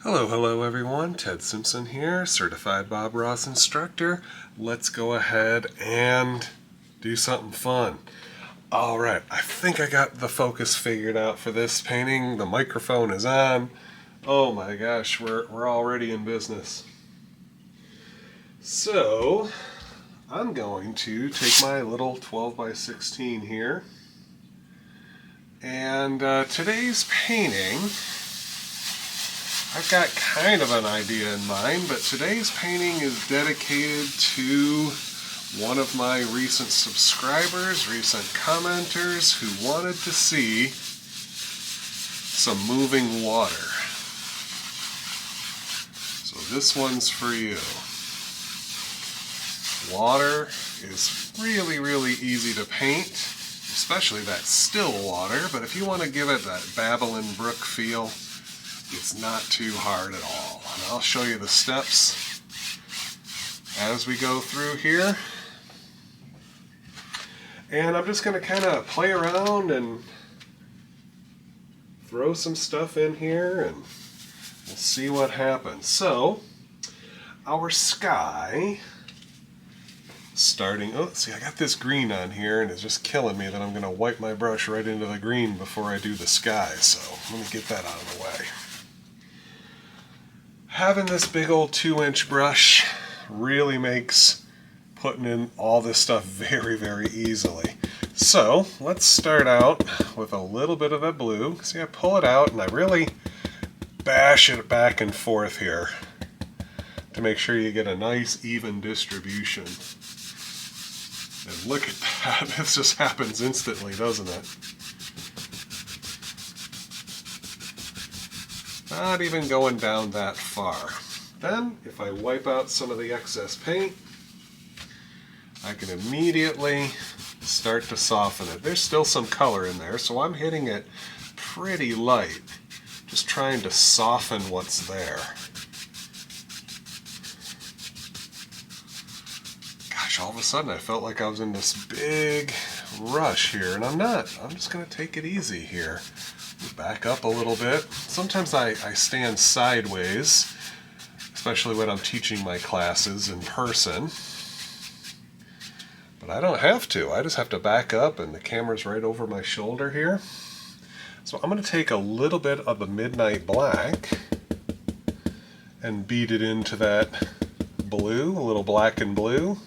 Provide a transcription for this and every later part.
Hello everyone. Ted Simpson here, Certified Bob Ross Instructor. Let's go ahead and do something fun. Alright, I think I got the focus figured out for this painting. The microphone is on. Oh my gosh, we're already in business. So, I'm going to take my little 12 by 16 here. And today's painting, I've got kind of an idea in mind, but today's painting is dedicated to one of my recent subscribers, recent commenters who wanted to see some moving water. So this one's for you. Water is really easy to paint, especially that still water, but if you want to give it that Babylon Brook feel, it's not too hard at all. And I'll show you the steps as we go through here. And I'm just going to kind of play around and throw some stuff in here and we'll see what happens. So, our sky starting, oh, see, I got this green on here and it's just killing me that I'm going to wipe my brush right into the green before I do the sky. So, let me get that out of the way. Having this big old 2-inch brush really makes putting in all this stuff very easily. So let's start out with a little bit of that blue. See, I pull it out and I really bash it back and forth here to make sure you get a nice even distribution. And look at that, this just happens instantly, doesn't it? Not even going down that far. Then, if I wipe out some of the excess paint, I can immediately start to soften it. There's still some color in there, so I'm hitting it pretty light, just trying to soften what's there. Gosh, all of a sudden I felt like I was in this big rush here, and I'm not. I'm just going to take it easy here. Back up a little bit. Sometimes I stand sideways, especially when I'm teaching my classes in person. But I don't have to. I just have to back up and the camera's right over my shoulder here. So I'm going to take a little bit of the midnight black and beat it into that blue, a little black and blue.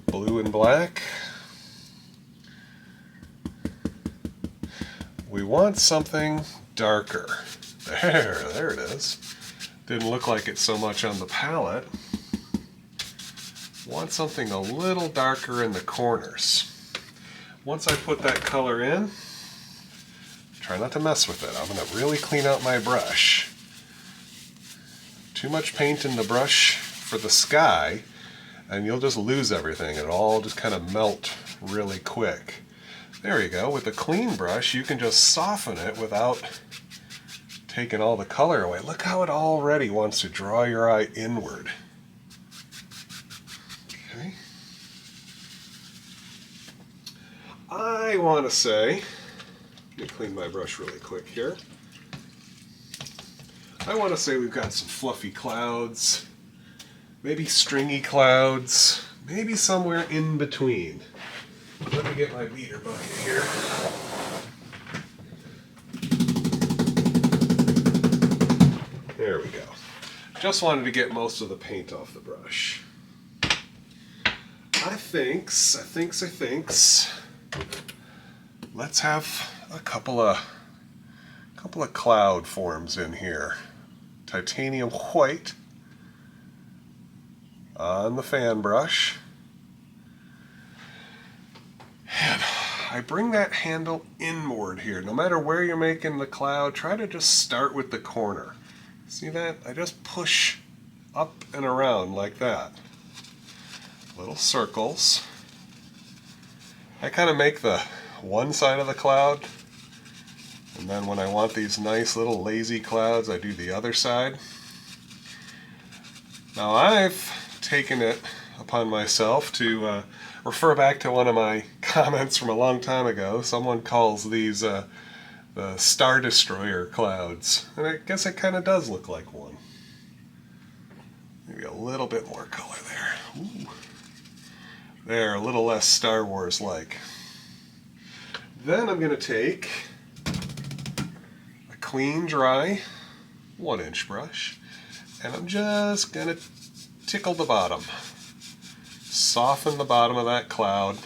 Blue and black. We want something darker. There it is. Didn't look like it so much on the palette. Want something a little darker in the corners. Once I put that color in, try not to mess with it. I'm going to really clean out my brush. Too much paint in the brush for the sky, and you'll just lose everything. It'll all just kind of melt really quick. There you go. With a clean brush, you can just soften it without taking all the color away. Look how it already wants to draw your eye inward. Okay. I want to say, let me clean my brush really quick here. I want to say we've got some fluffy clouds, maybe stringy clouds, maybe somewhere in between. Let me get my beater bucket here. There we go. Just wanted to get most of the paint off the brush. I thinks. Let's have a couple of cloud forms in here. Titanium white on the fan brush. And I bring that handle inward here. No matter where you're making the cloud, try to just start with the corner. See that? I just push up and around like that. Little circles. I kind of make the one side of the cloud, and then when I want these nice little lazy clouds, I do the other side. Now I've taken it upon myself to refer back to one of my comments from a long time ago. Someone calls these the Star Destroyer clouds. And I guess it kind of does look like one. Maybe a little bit more color there. Ooh. There, a little less Star Wars-like. Then I'm going to take a clean, dry 1-inch brush, and I'm just going to tickle the bottom. Soften the bottom of that cloud.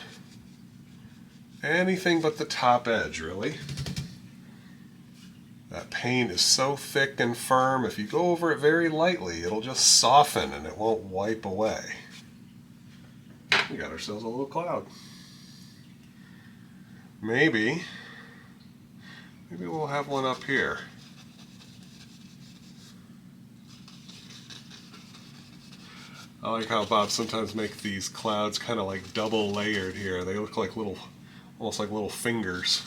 Anything but the top edge, really. That paint is so thick and firm, if you go over it very lightly, it'll just soften and it won't wipe away. We got ourselves a little cloud. Maybe we'll have one up here. I like how Bob sometimes makes these clouds kind of like double layered here. They look like little, almost like little fingers.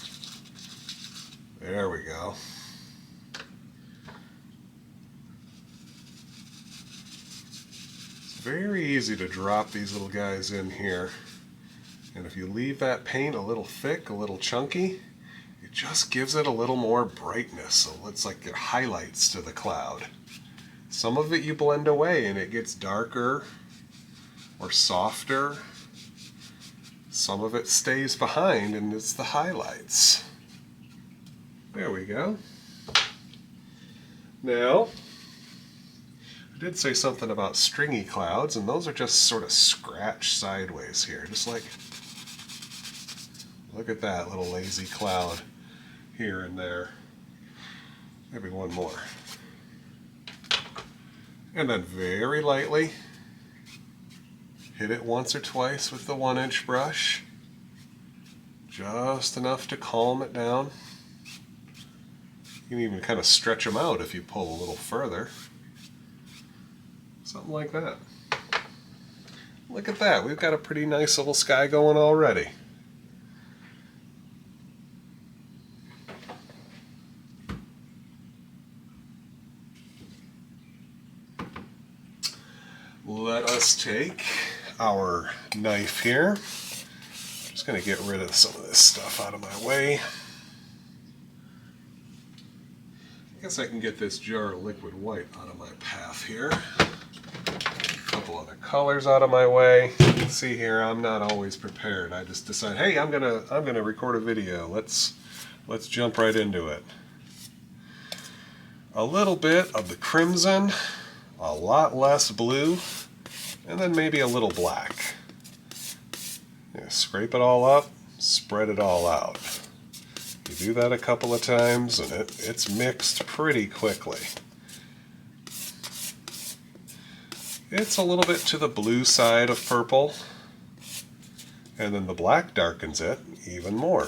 There we go. It's very easy to drop these little guys in here. And if you leave that paint a little thick, a little chunky, it just gives it a little more brightness. So it's like it highlights to the cloud. Some of it you blend away and it gets darker or softer. Some of it stays behind and it's the highlights. There we go. Now, I did say something about stringy clouds, and those are just sort of scratched sideways here. Just like, look at that little lazy cloud here and there. Maybe one more. And then very lightly hit it once or twice with the 1-inch brush. Just enough to calm it down. You can even kind of stretch them out if you pull a little further. Something like that. Look at that. We've got a pretty nice little sky going already. Let us take our knife here. I'm just going to get rid of some of this stuff out of my way. I guess I can get this jar of liquid white out of my path here. A couple other colors out of my way. You can see here I'm not always prepared. I just decide, hey, I'm gonna record a video. Let's jump right into it. A little bit of the crimson, a lot less blue, and then maybe a little black. Scrape it all up, spread it all out. You do that a couple of times and it's mixed pretty quickly. It's a little bit to the blue side of purple, and then the black darkens it even more.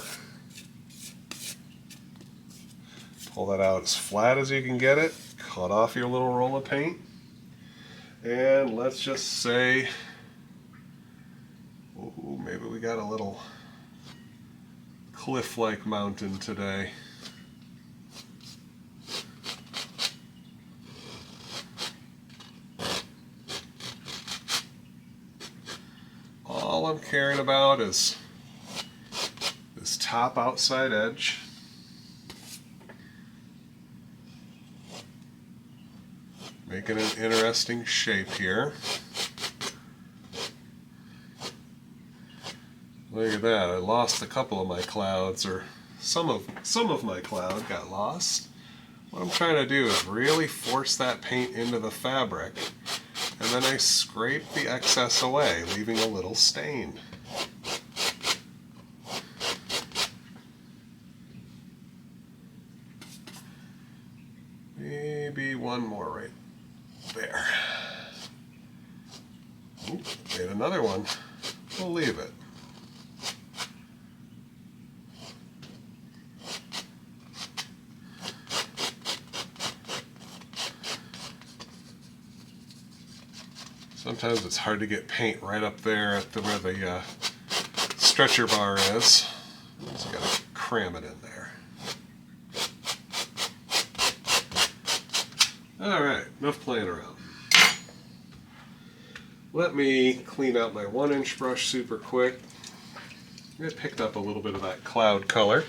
Pull that out as flat as you can get it, cut off your little roll of paint, and let's just say, ooh, maybe we got a little cliff-like mountain today. All I'm caring about is this top outside edge. Making an interesting shape here. Look at that, I lost a couple of my clouds, or some of my cloud got lost. What I'm trying to do is really force that paint into the fabric, and then I scrape the excess away, leaving a little stain. Maybe one more right there. Oop, made another one. We'll leave it. Sometimes it's hard to get paint right up there at where the stretcher bar is. So you gotta cram it in there. Alright, enough playing around. Let me clean out my 1-inch brush super quick. I picked up a little bit of that cloud color.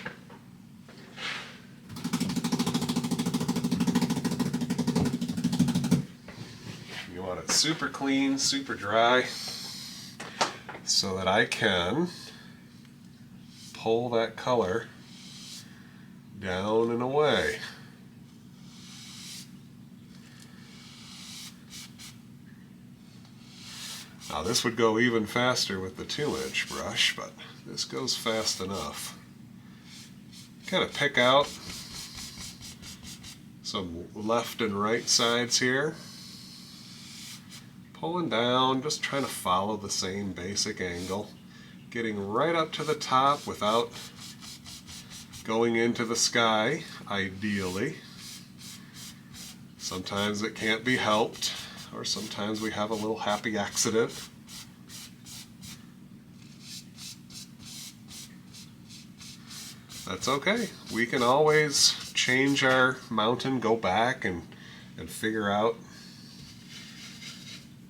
super clean, super dry, so that I can pull that color down and away. Now this would go even faster with the 2-inch brush, but this goes fast enough. Kind of pick out some left and right sides here. Pulling down, just trying to follow the same basic angle. Getting right up to the top without going into the sky, ideally. Sometimes it can't be helped, or sometimes we have a little happy accident. That's okay. We can always change our mountain, go back and figure out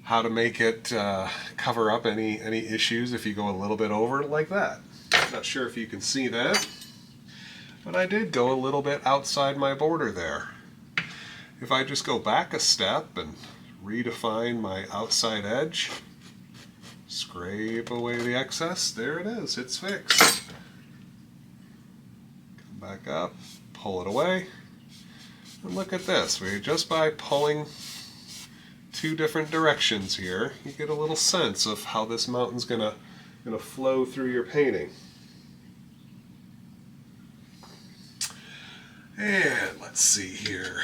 how to make it cover up any issues if you go a little bit over like that. Not sure if you can see that, but I did go a little bit outside my border there. If I just go back a step and redefine my outside edge, scrape away the excess, there it is, it's fixed. Come back up, pull it away, and look at this. Just by pulling 2 different directions here, you get a little sense of how this mountain's gonna flow through your painting. And let's see here.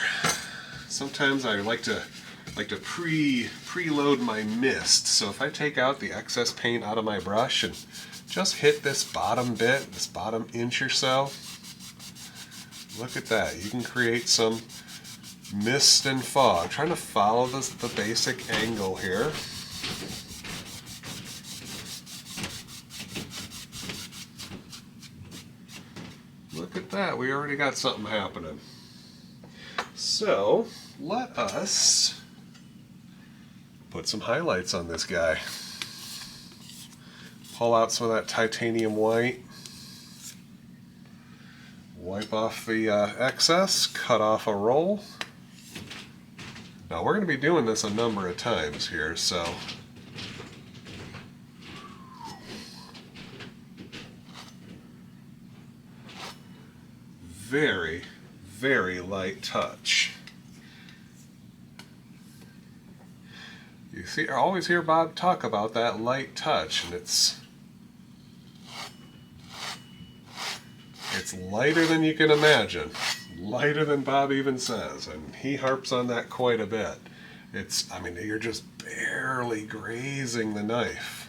Sometimes I like to preload my mist. So if I take out the excess paint out of my brush and just hit this bottom bit, this bottom inch or so, look at that. You can create some mist and fog. Trying to follow the basic angle here. Look at that, we already got something happening. So let us put some highlights on this guy. Pull out some of that titanium white. Wipe off the excess, cut off a roll. Now we're going to be doing this a number of times here, so very, very light touch. You see, I always hear Bob talk about that light touch, and it's lighter than you can imagine. Lighter than Bob even says, and he harps on that quite a bit. I mean, you're just barely grazing the knife.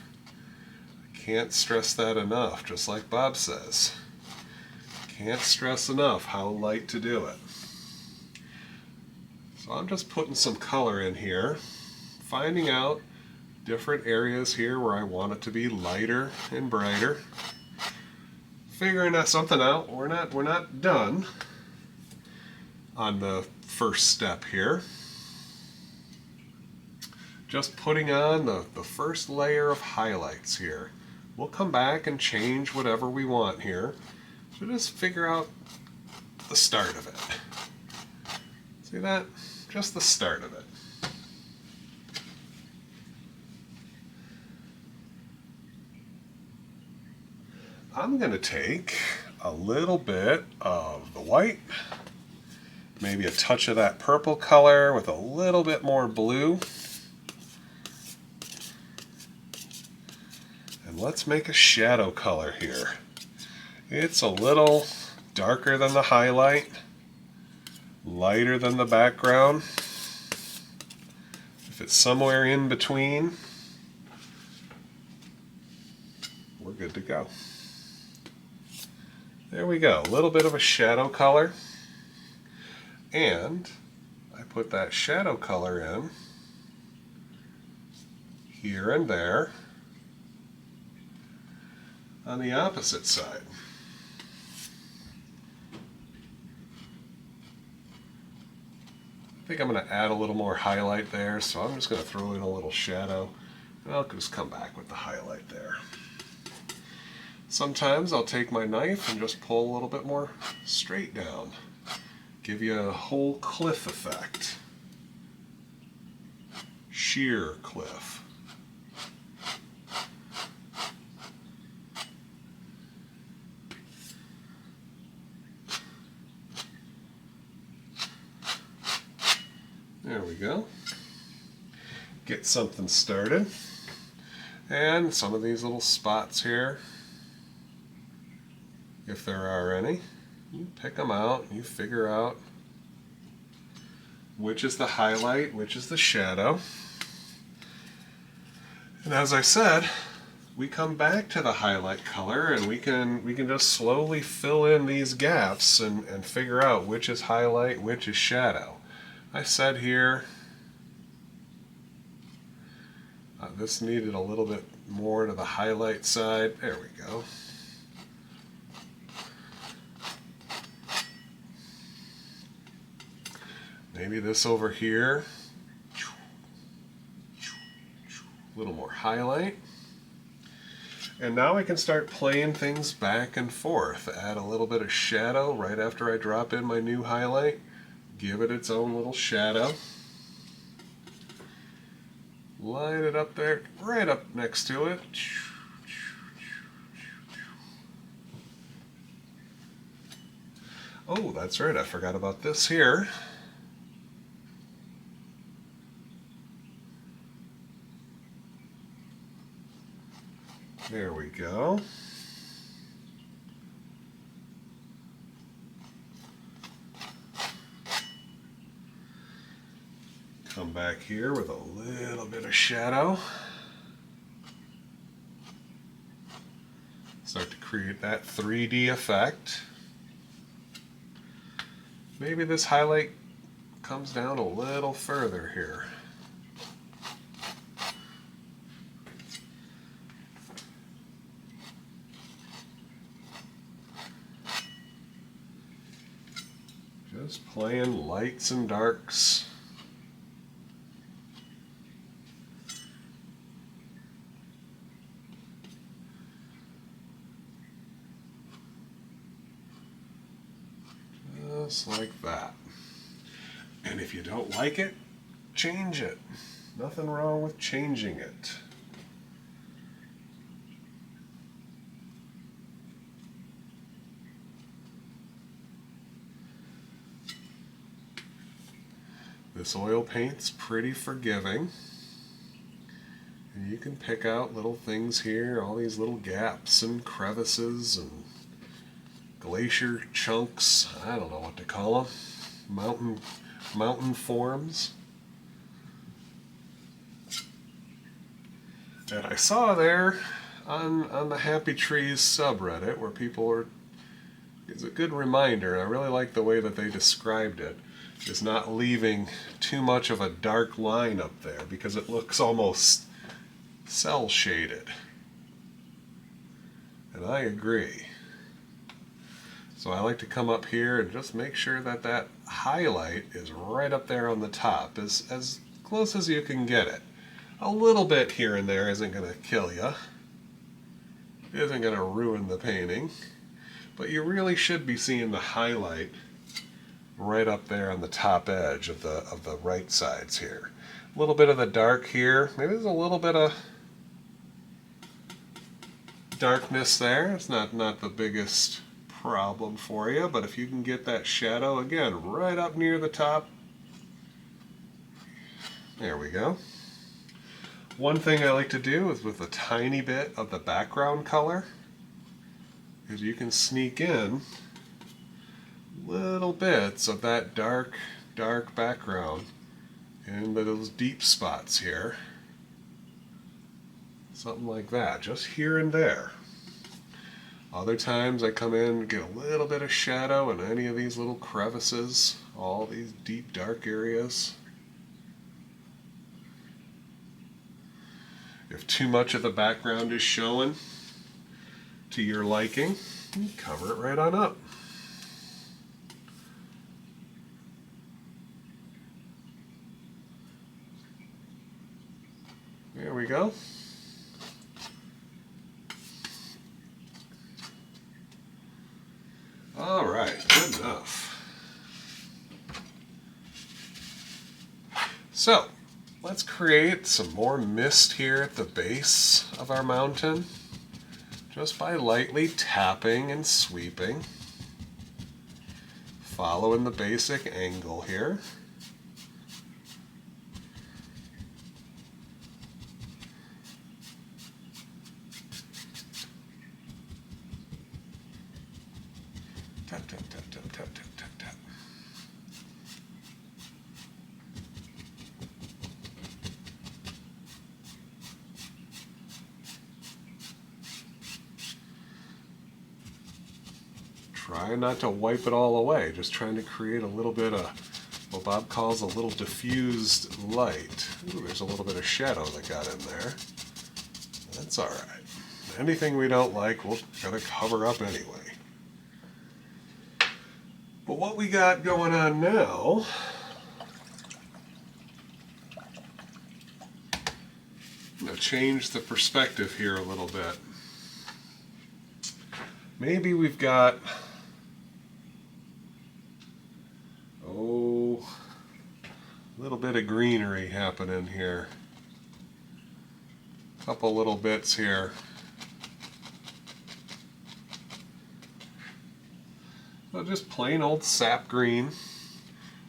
I can't stress that enough, just like Bob says. Can't stress enough how light to do it. So I'm just putting some color in here, finding out different areas here where I want it to be lighter and brighter. Figuring something out. We're not done on the first step here. Just putting on the first layer of highlights here. We'll come back and change whatever we want here. So just figure out the start of it. See that? Just the start of it. I'm going to take a little bit of the white, maybe a touch of that purple color with a little bit more blue. And let's make a shadow color here. It's a little darker than the highlight, lighter than the background. If it's somewhere in between, we're good to go. There we go, a little bit of a shadow color. And I put that shadow color in here and there on the opposite side. I think I'm going to add a little more highlight there, so I'm just going to throw in a little shadow, and I'll just come back with the highlight there. Sometimes I'll take my knife and just pull a little bit more straight down. Give you a whole cliff effect. sheer cliff. There we go. Get something started. And some of these little spots here, if there are any, you pick them out, you figure out which is the highlight, which is the shadow. And as I said, we come back to the highlight color and we can just slowly fill in these gaps and figure out which is highlight, which is shadow. I said here, this needed a little bit more to the highlight side. There we go. Maybe this over here, a little more highlight. And now I can start playing things back and forth. Add a little bit of shadow right after I drop in my new highlight. Give it its own little shadow. Line it up there, right up next to it. Oh, that's right, I forgot about this here. There we go. Come back here with a little bit of shadow. Start to create that 3D effect. Maybe this highlight comes down a little further here. Just playing lights and darks. Just like that. And if you don't like it, change it. Nothing wrong with changing it. This oil paint's pretty forgiving. And you can pick out little things here, all these little gaps and crevices and glacier chunks, I don't know what to call them, mountain forms. And I saw there on the Happy Trees subreddit where people are, it's a good reminder, I really like the way that they described it, is not leaving too much of a dark line up there because it looks almost cell shaded. And I agree. So I like to come up here and just make sure that that highlight is right up there on the top, as close as you can get it. A little bit here and there isn't going to kill you. It isn't going to ruin the painting. But you really should be seeing the highlight right up there on the top edge of the right sides here. A little bit of the dark here. Maybe there's a little bit of darkness there. It's not the biggest problem for you, but if you can get that shadow again right up near the top, there we go. One thing I like to do is with a tiny bit of the background color is you can sneak in little bits of that dark background into those deep spots here. Something like that, just here and there. Other times I come in and get a little bit of shadow in any of these little crevices, all these deep dark areas. If too much of the background is showing to your liking, you cover it right on up. There we go. All right, good enough. So, Let's create some more mist here at the base of our mountain, just by lightly tapping and sweeping, following the basic angle here. Tap, tap, tap, tap, tap, tap, tap, tap. Try not to wipe it all away, just trying to create a little bit of what Bob calls a little diffused light. Ooh, there's a little bit of shadow that got in there. That's all right. Anything we don't like, we'll gotta cover up anyway. But what we got going on now, I'm going to change the perspective here a little bit. Maybe we've got, a little bit of greenery happening here. A couple little bits here. So just plain old sap green,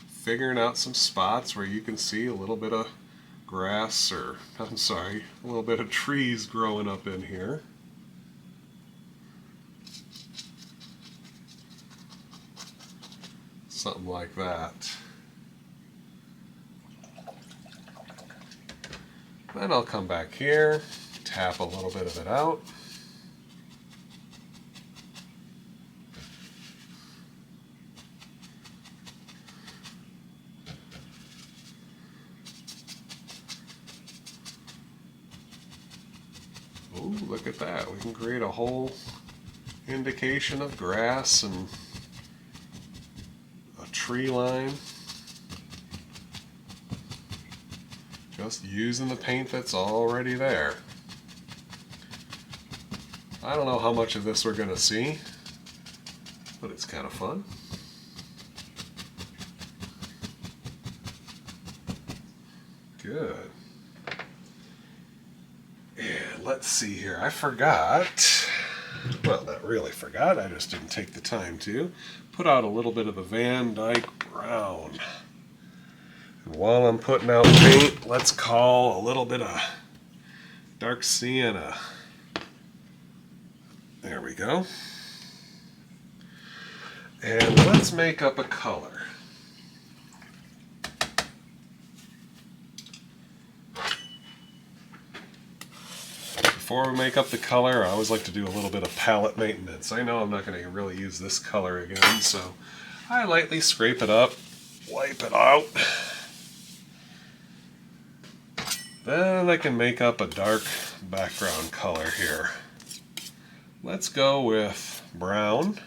figuring out some spots where you can see a little bit of grass, or I'm sorry, a little bit of trees growing up in here. Something like that. Then I'll come back here, tap a little bit of it out. Ooh, look at that. We can create a whole indication of grass and a tree line. Just using the paint that's already there. I don't know how much of this we're going to see, but it's kind of fun. Good. And let's see here. I forgot, well, not really forgot, I just didn't take the time to put out a little bit of the Van Dyke Brown. And while I'm putting out paint, let's call a little bit of dark sienna. There we go. And let's make up a color. Before we make up the color, I always like to do a little bit of palette maintenance. I know I'm not going to really use this color again, so I lightly scrape it up, wipe it out. Then I can make up a dark background color here. Let's go with brown,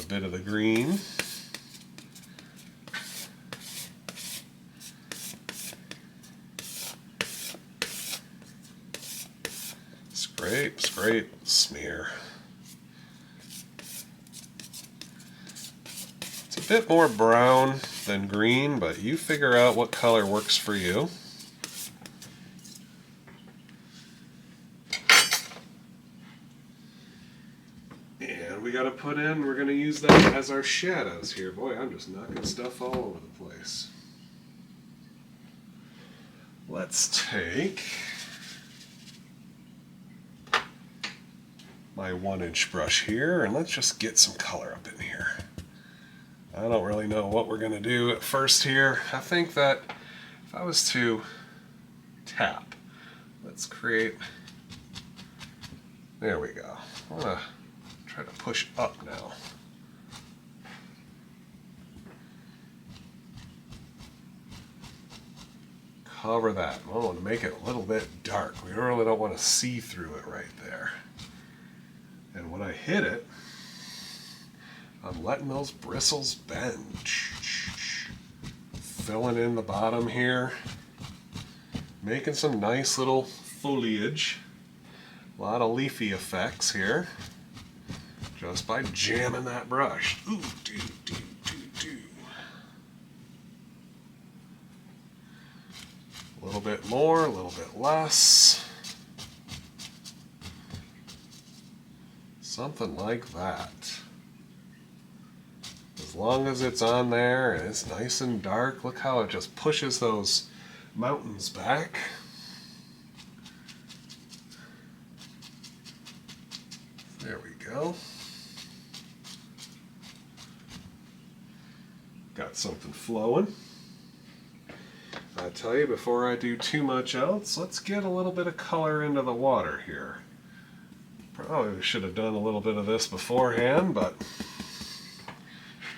a bit of the green, scrape, scrape, smear. It's a bit more brown than green, but you figure out what color works for you. And we got to put in, we're going to use that as our shadows here. Boy, I'm just knocking stuff all over the place. Let's take my 1-inch brush here and let's just get some color up in here. I don't really know what we're going to do at first here. I think that if I was to tap, let's create, there we go. I'm going to try to push up now. Cover that. I want to make it a little bit dark. We really don't want to see through it right there. And when I hit it, I'm letting those bristles bend. Filling in the bottom here. Making some nice little foliage. A lot of leafy effects here. Just by jamming that brush. Ooh, do, do, do, do. bit more, a little bit less. Something like that. As long as it's on there and it's nice and dark, look how it just pushes those mountains back. There we go. Got something flowing. I tell you, before I do too much else, let's get a little bit of color into the water here. Probably should have done a little bit of this beforehand, but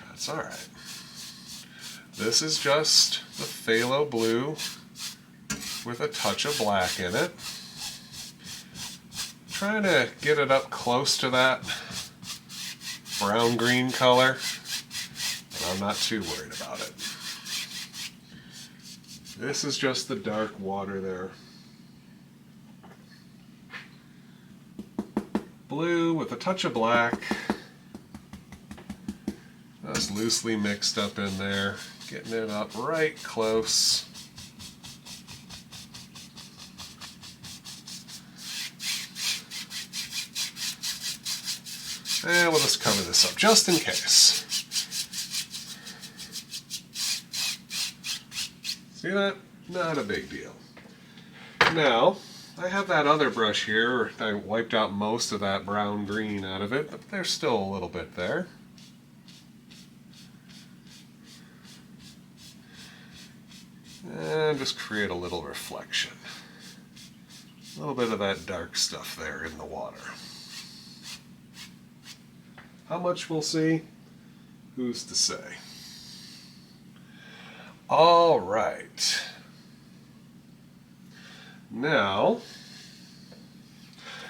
that's alright. This is just the phthalo blue with a touch of black in it. Trying to get it up close to that brown-green color, but I'm not too worried about it. This is just the dark water there. Blue with a touch of black. Just loosely mixed up in there, getting it up right close. And we'll just cover this up just in case. See that? Not a big deal. Now, I have that other brush here. I wiped out most of that brown-green out of it, but there's still a little bit there. And just create a little reflection. A little bit of that dark stuff there in the water. How much we'll see? Who's to say? All right. Now,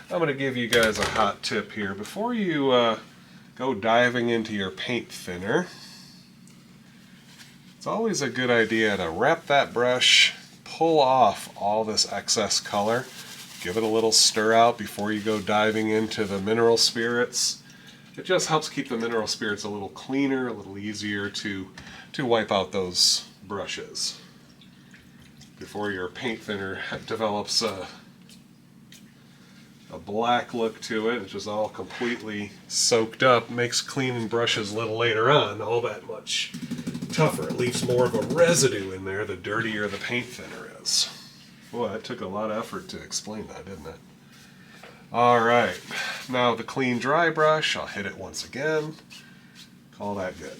I'm going to give you guys a hot tip here. Before you go diving into your paint thinner, it's always a good idea to wrap that brush, pull off all this excess color, give it a little stir out before you go diving into the mineral spirits. It just helps keep the mineral spirits a little cleaner, a little easier to wipe out those brushes before your paint thinner develops a black look to it, which is all completely soaked up. Makes cleaning brushes a little later on all that much tougher. It leaves more of a residue in there the dirtier the paint thinner is. Boy, that took a lot of effort to explain that, didn't it? Alright, now the clean dry brush, I'll hit it once again. Call that good.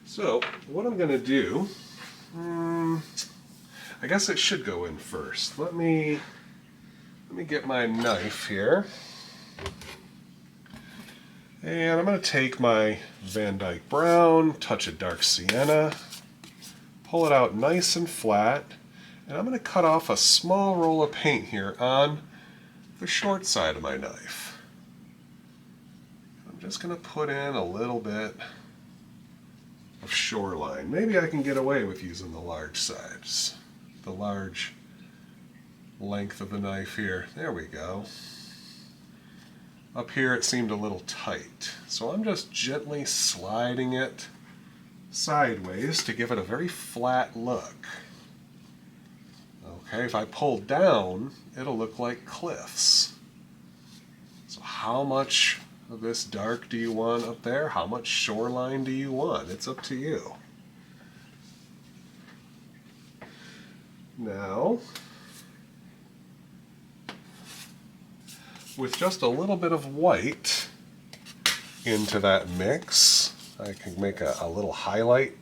So, what I'm going to do, I guess it should go in first. Let me get my knife here. And I'm going to take my Van Dyke Brown, touch of dark sienna, pull it out nice and flat, and I'm going to cut off a small roll of paint here on the short side of my knife. I'm just going to put in a little bit of shoreline. Maybe I can get away with using the large sides, the large length of the knife here. There we go. Up here it seemed a little tight, so I'm just gently sliding it sideways to give it a very flat look. Okay, if I pull down, it'll look like cliffs. So how much of this dark do you want up there? How much shoreline do you want? It's up to you. Now, with just a little bit of white into that mix, I can make a little highlight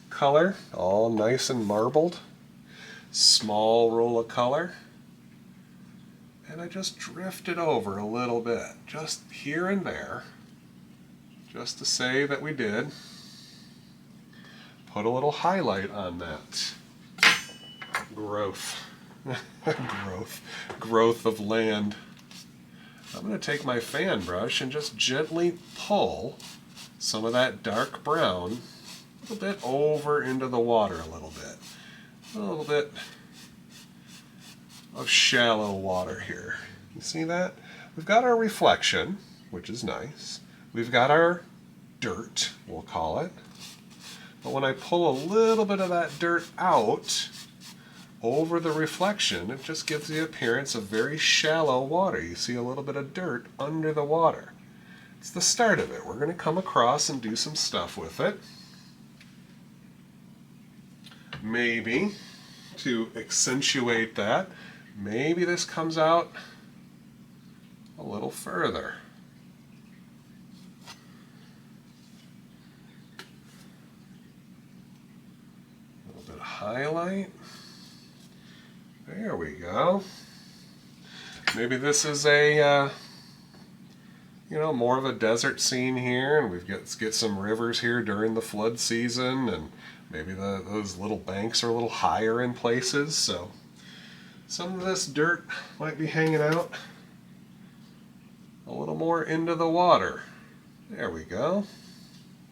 color, all nice and marbled. Small roll of color. And I just drift it over a little bit, just here and there, just to say that we did. Put a little highlight on that growth of land. I'm going to take my fan brush and just gently pull some of that dark brown little bit over into the water a little bit of shallow water here. You see that? We've got our reflection, which is nice. We've got our dirt, we'll call it. But when I pull a little bit of that dirt out over the reflection, it just gives the appearance of very shallow water. You see a little bit of dirt under the water. It's the start of it. We're going to come across and do some stuff with it. Maybe to accentuate that, maybe this comes out a little further. A little bit of highlight. There we go. Maybe this is a more of a desert scene here, and we've get some rivers here during the flood season, and maybe those little banks are a little higher in places, so some of this dirt might be hanging out a little more into the water. There we go,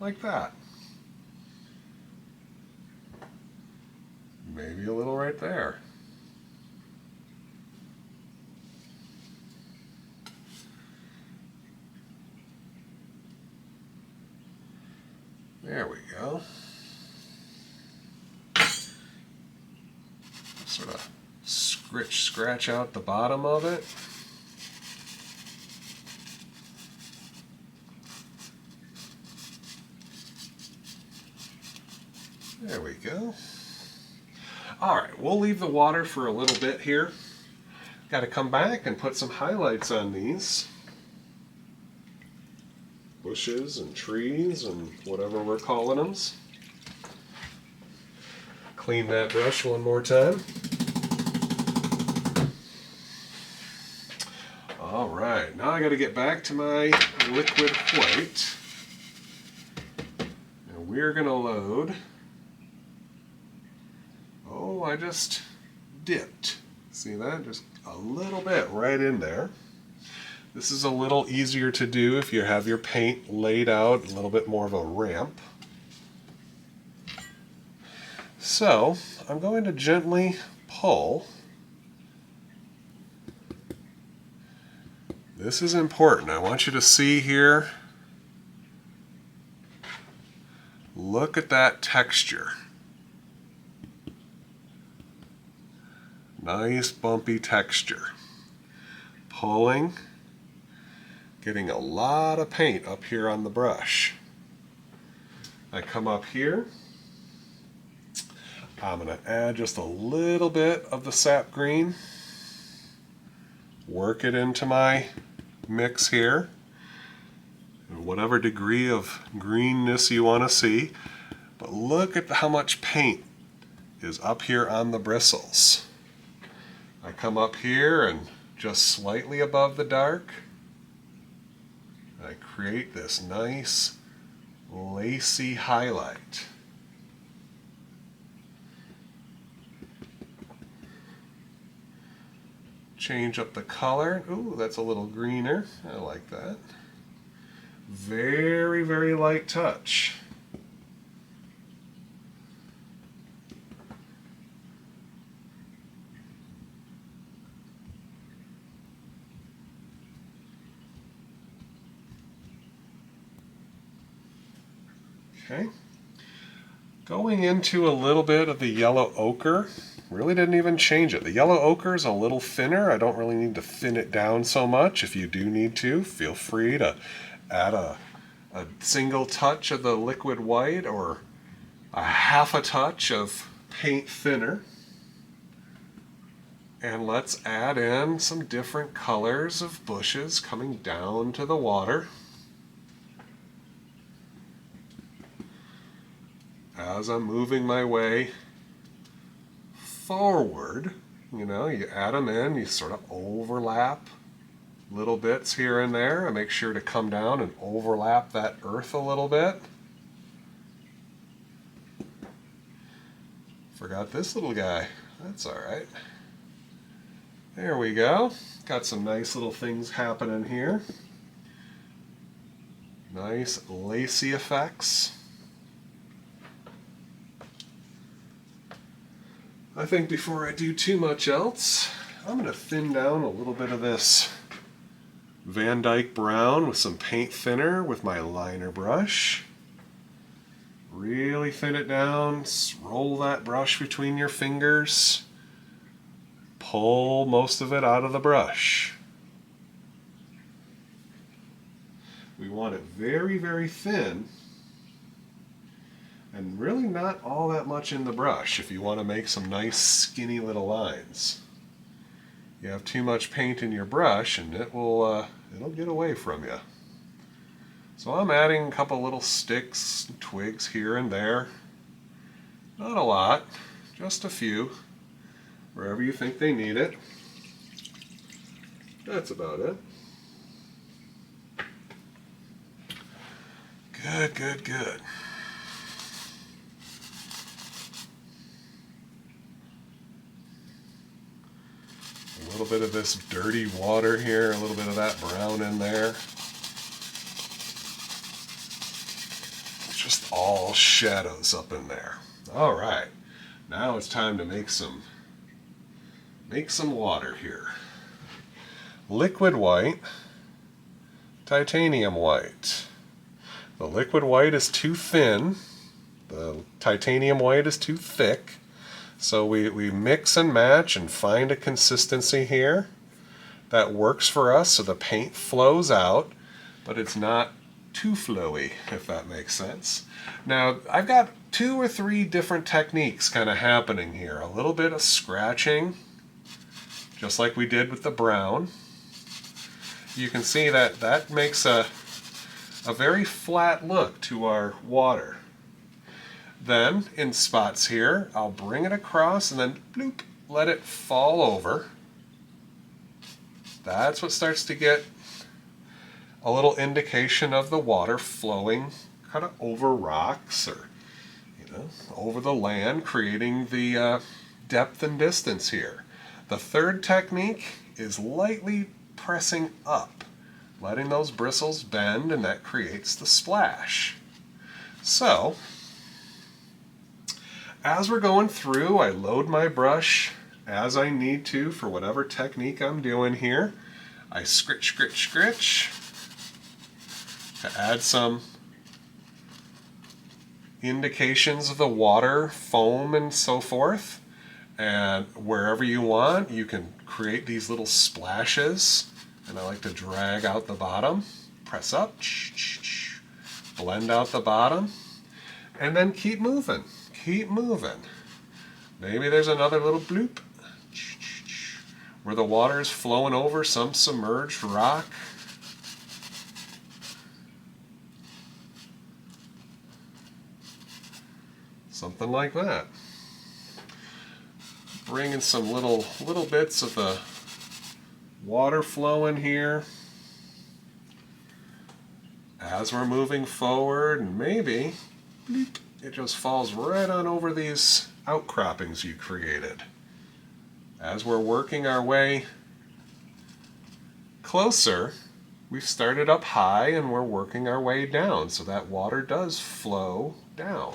like that. Maybe a little right there. There we go. Sort of scratch out the bottom of it. There we go. All right, we'll leave the water for a little bit here. Got to come back and put some highlights on these bushes and trees and whatever we're calling them. Clean that brush one more time. All right, now I got to get back to my liquid white. And we're going to load. Oh, I just dipped. See that? Just a little bit right in there. This is a little easier to do if you have your paint laid out, a little bit more of a ramp. So, I'm going to gently pull. This is important. I want you to see here. Look at that texture. Nice bumpy texture. Pulling. Getting a lot of paint up here on the brush. I come up here. I'm going to add just a little bit of the sap green. Work it into my mix here. Whatever degree of greenness you want to see. But look at how much paint is up here on the bristles. I come up here and just slightly above the dark, I create this nice lacy highlight. Change up the color. Ooh, that's a little greener. I like that. Very, very light touch. Okay. Going into a little bit of the yellow ochre. Really didn't even change it. The yellow ochre is a little thinner. I don't really need to thin it down so much. If you do need to, feel free to add a single touch of the liquid white or a half a touch of paint thinner. And let's add in some different colors of bushes coming down to the water. As I'm moving my way forward, you add them in, you sort of overlap little bits here and there, and make sure to come down and overlap that earth a little bit. Forgot this little guy. That's all right. There we go. Got some nice little things happening here. Nice lacy effects. I think before I do too much else, I'm going to thin down a little bit of this Van Dyke brown with some paint thinner with my liner brush. Really thin it down, roll that brush between your fingers, pull most of it out of the brush. We want it very, very thin and really not all that much in the brush if you want to make some nice skinny little lines. You have too much paint in your brush and it'll get away from you. So I'm adding a couple little sticks and twigs here and there. Not a lot, just a few, wherever you think they need it. That's about it. Good, good, good. A little bit of this dirty water here, a little bit of that brown in there. It's just all shadows up in there. All right, now it's time to make some water here. Liquid white, titanium white. The liquid white is too thin, the titanium white is too thick. So we mix and match and find a consistency here that works for us so the paint flows out, but it's not too flowy, if that makes sense. Now, I've got 2 or 3 different techniques kind of happening here. A little bit of scratching, just like we did with the brown. You can see that that makes a very flat look to our water. Then, in spots here, I'll bring it across and then bloop, let it fall over. That's what starts to get a little indication of the water flowing kind of over rocks or, over the land, creating the depth and distance here. The third technique is lightly pressing up, letting those bristles bend, and that creates the splash. So, as we're going through, I load my brush as I need to for whatever technique I'm doing here. I scritch, scritch, scritch to add some indications of the water, foam, and so forth. And wherever you want, you can create these little splashes. And I like to drag out the bottom, press up, blend out the bottom, and then keep moving. Keep moving. Maybe there's another little bloop where the water is flowing over some submerged rock. Something like that. Bring in some little bits of the water flowing here as we're moving forward, and maybe it just falls right on over these outcroppings you created. As we're working our way closer, we've started up high and we're working our way down, so that water does flow down.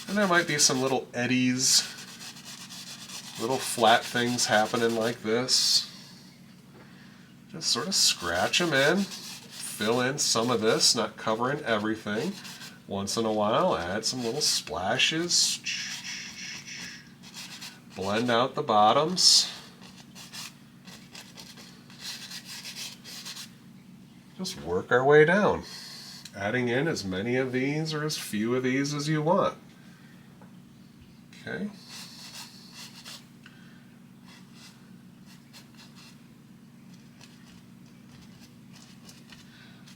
And there might be some little eddies, little flat things happening like this. Just sort of scratch them in. Fill in some of this, not covering everything. Once in a while, add some little splashes. Blend out the bottoms. Just work our way down, adding in as many of these or as few of these as you want. Okay.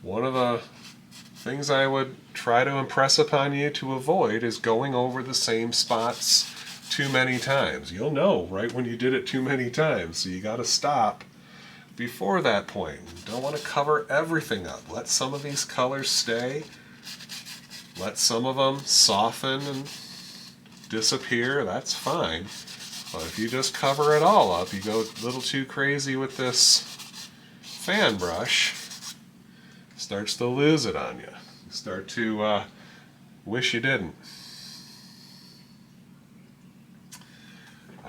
One of the things I would try to impress upon you to avoid is going over the same spots too many times. You'll know right when you did it too many times, so you got to stop before that point. You don't want to cover everything up. Let some of these colors stay. Let some of them soften and disappear. That's fine. But if you just cover it all up, you go a little too crazy with this fan brush, starts to lose it on you. You start to wish you didn't.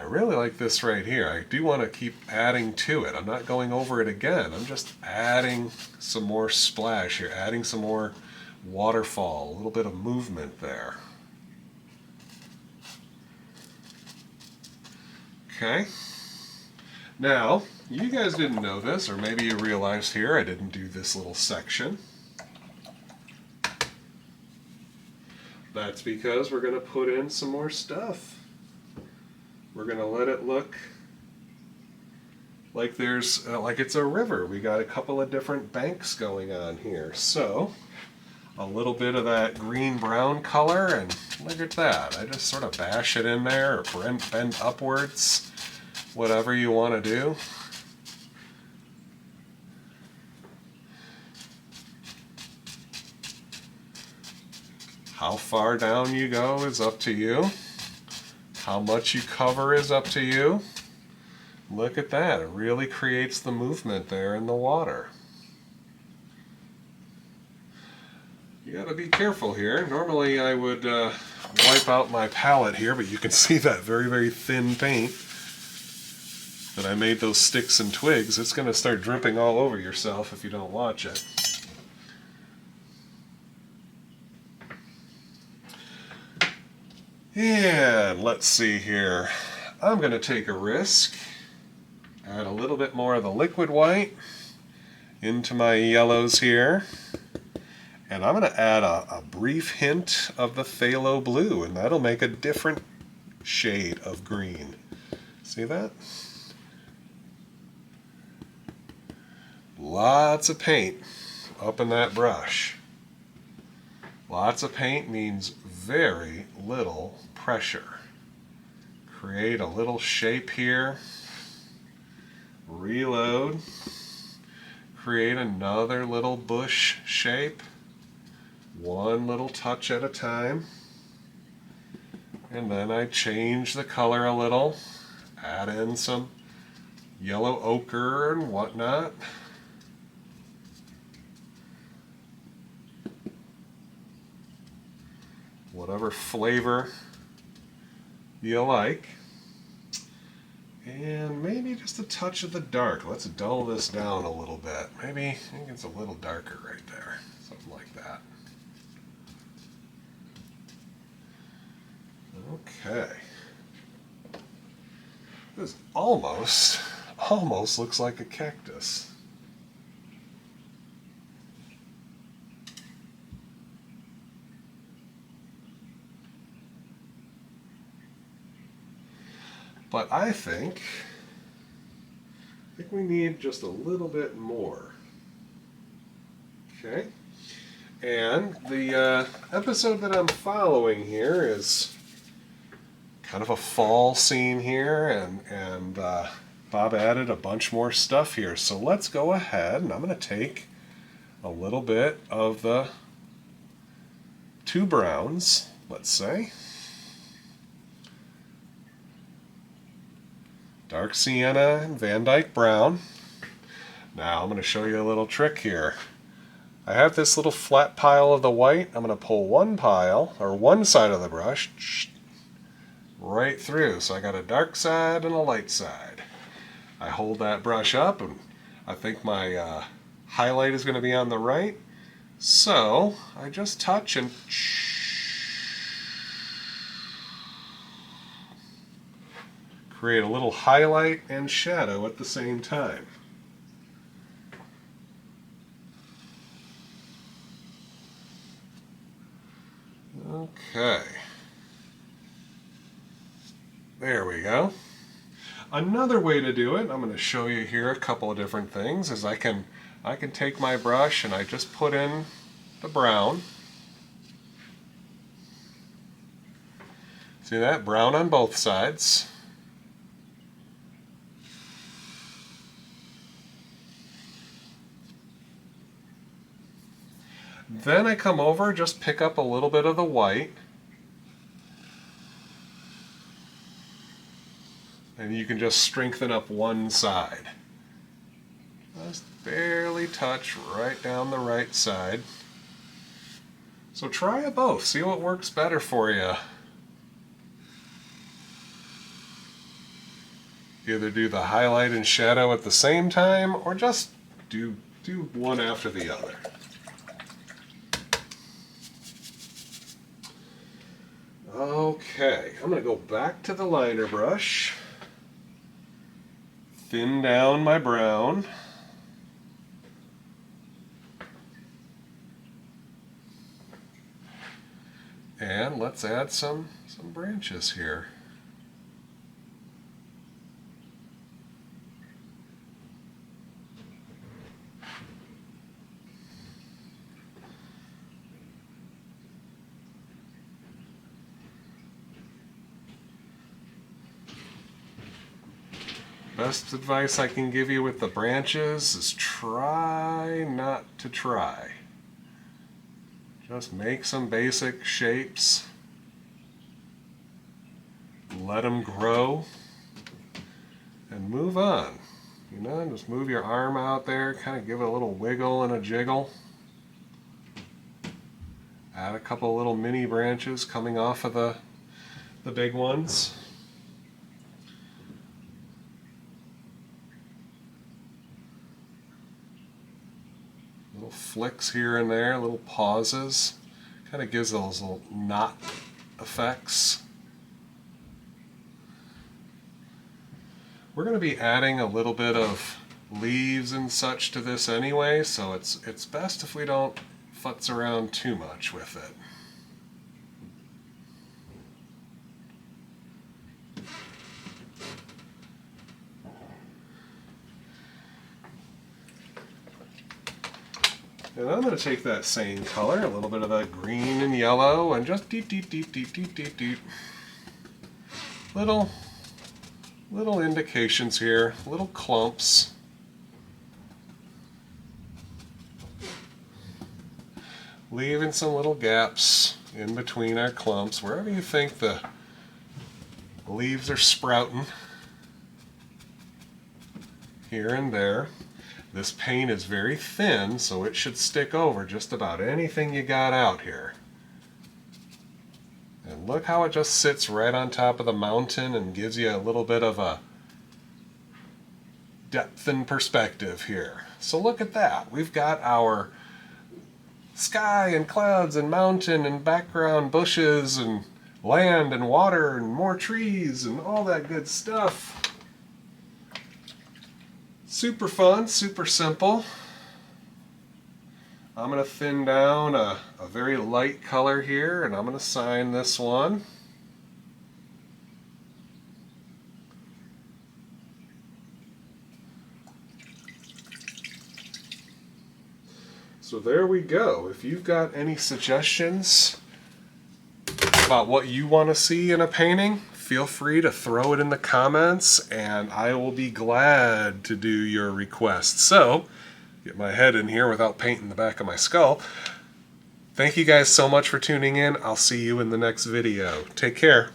really like this right here. I do want to keep adding to it. I'm not going over it again. I'm just adding some more splash here, adding some more waterfall, a little bit of movement there. Okay. Now, you guys didn't know this, or maybe you realized here I didn't do this little section. That's because we're going to put in some more stuff. We're going to let it look like there's like it's a river. We got a couple of different banks going on here. So a little bit of that green-brown color, and look at that. I just sort of bash it in there, or bend upwards, whatever you want to do. How far down you go is up to you. How much you cover is up to you. Look at that. It really creates the movement there in the water. You got to be careful here. Normally I would wipe out my palette here, but you can see that very, very thin paint that I made those sticks and twigs. It's going to start dripping all over yourself if you don't watch it. And let's see here. I'm going to take a risk. Add a little bit more of the liquid white into my yellows here. And I'm going to add a brief hint of the phthalo blue, and that'll make a different shade of green. See that? Lots of paint up in that brush. Lots of paint means very little pressure. Create a little shape here. Reload. Create another little bush shape. One little touch at a time. And then I change the color a little. Add in some yellow ochre and whatnot. Whatever flavor you like. And maybe just a touch of the dark. Let's dull this down a little bit. Maybe I think it's a little darker right there. Something like that. Okay. This almost looks like a cactus. But I think we need just a little bit more. Okay? And the episode that I'm following here is kind of a fall scene here, and Bob added a bunch more stuff here. So let's go ahead, and I'm going to take a little bit of the two browns, let's say. Dark sienna and Van Dyke brown. Now I'm going to show you a little trick here. I have this little flat pile of the white. I'm going to pull one pile, or one side of the brush, right through. So I got a dark side and a light side. I hold that brush up, and I think my highlight is going to be on the right. So I just touch and create a little highlight and shadow at the same time. Okay. There we go. Another way to do it, I'm going to show you here a couple of different things, is I can take my brush and I just put in the brown. See that? Brown on both sides. Then I come over, just pick up a little bit of the white. And you can just strengthen up one side. Just barely touch right down the right side. So try it both. See what works better for you. Either do the highlight and shadow at the same time, or just do one after the other. Okay, I'm going to go back to the liner brush, thin down my brown, and let's add some branches here. Best advice I can give you with the branches is try not to try. Just make some basic shapes, let them grow, and move on. You know, just move your arm out there, kind of give it a little wiggle and a jiggle. Add a couple little mini branches coming off of the big ones. Little flicks here and there, little pauses. Kind of gives those little knot effects. We're going to be adding a little bit of leaves and such to this anyway, so it's best if we don't futz around too much with it. And I'm going to take that same color, a little bit of that green and yellow, and just deep. Little indications here, little clumps. Leaving some little gaps in between our clumps, wherever you think the leaves are sprouting, here and there. This paint is very thin, so it should stick over just about anything you got out here. And look how it just sits right on top of the mountain and gives you a little bit of a depth and perspective here. So look at that. We've got our sky and clouds and mountain and background bushes and land and water and more trees and all that good stuff. Super fun, super simple. I'm going to thin down a very light color here, and I'm going to sign this one. So there we go. If you've got any suggestions about what you want to see in a painting, feel free to throw it in the comments, and I will be glad to do your request. So, get my head in here without painting the back of my skull. Thank you guys so much for tuning in. I'll see you in the next video. Take care.